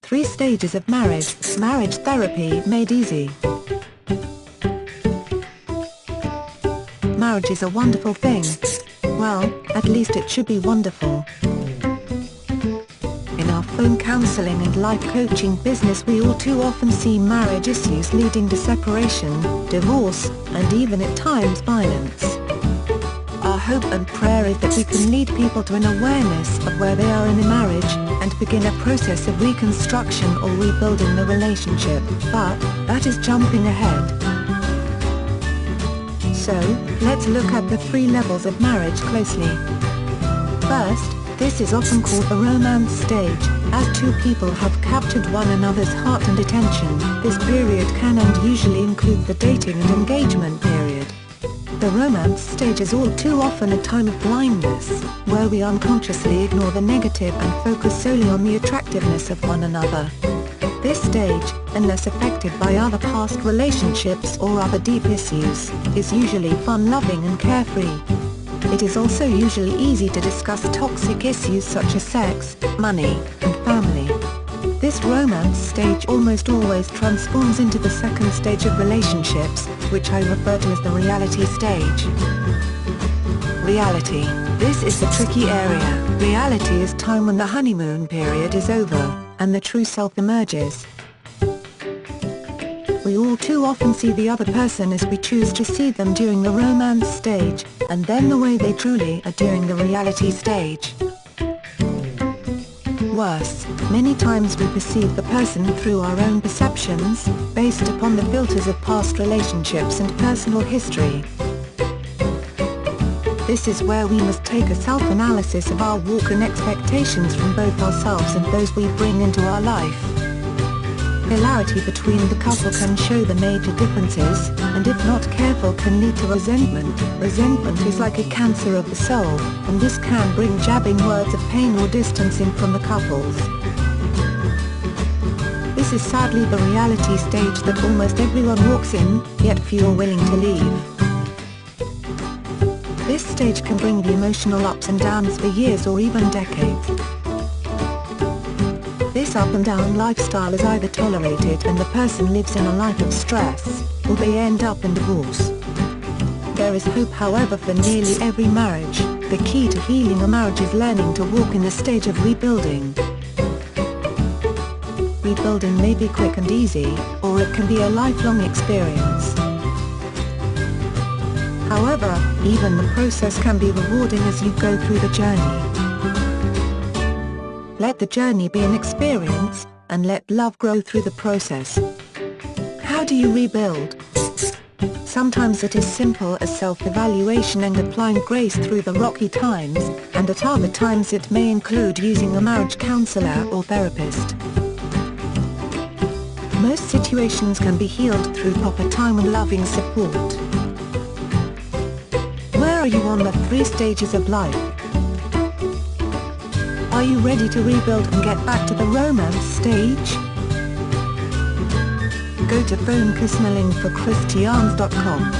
3 stages of marriage, marriage therapy made easy. Marriage is a wonderful thing. Well, at least it should be wonderful. In our phone counseling and life coaching business, we all too often see marriage issues leading to separation, divorce, and even at times violence. Our hope and prayer is that we can lead people to an awareness of where they are in a marriage, and begin a process of reconstruction or rebuilding the relationship, but that is jumping ahead. So, let's look at the 3 levels of marriage closely. First, this is often called the romance stage, as 2 people have captured one another's heart and attention. This period can and usually include the dating and engagement period. The romance stage is all too often a time of blindness, where we unconsciously ignore the negative and focus solely on the attractiveness of one another. This stage, unless affected by other past relationships or other deep issues, is usually fun-loving and carefree. It is also usually easy to discuss toxic issues such as sex, money, and family. This romance stage almost always transforms into the second stage of relationships, which I refer to as the reality stage. Reality. This is the tricky area. Reality is time when the honeymoon period is over, and the true self emerges. We all too often see the other person as we choose to see them during the romance stage, and then the way they truly are during the reality stage. Worse, many times we perceive the person through our own perceptions, based upon the filters of past relationships and personal history. This is where we must take a self-analysis of our walk and expectations from both ourselves and those we bring into our life. Hilarity between the couple can show the major differences, and if not careful can lead to resentment. Resentment is like a cancer of the soul, and this can bring jabbing words of pain or distancing from the couples. This is sadly the reality stage that almost everyone walks in, yet few are willing to leave. This stage can bring the emotional ups and downs for years or even decades. This up and down lifestyle is either tolerated and the person lives in a life of stress, or they end up in divorce. There is hope, however, for nearly every marriage. The key to healing a marriage is learning to walk in the stage of rebuilding. Rebuilding may be quick and easy, or it can be a lifelong experience. However, even the process can be rewarding as you go through the journey. Let the journey be an experience, and let love grow through the process. How do you rebuild? Sometimes it is simple as self-evaluation and applying grace through the rocky times, and at other times it may include using a marriage counselor or therapist. Most situations can be healed through proper time and loving support. Where are you on the 3 stages of life? Are you ready to rebuild and get back to the romance stage? Go to phonekissmillingforchristians.com.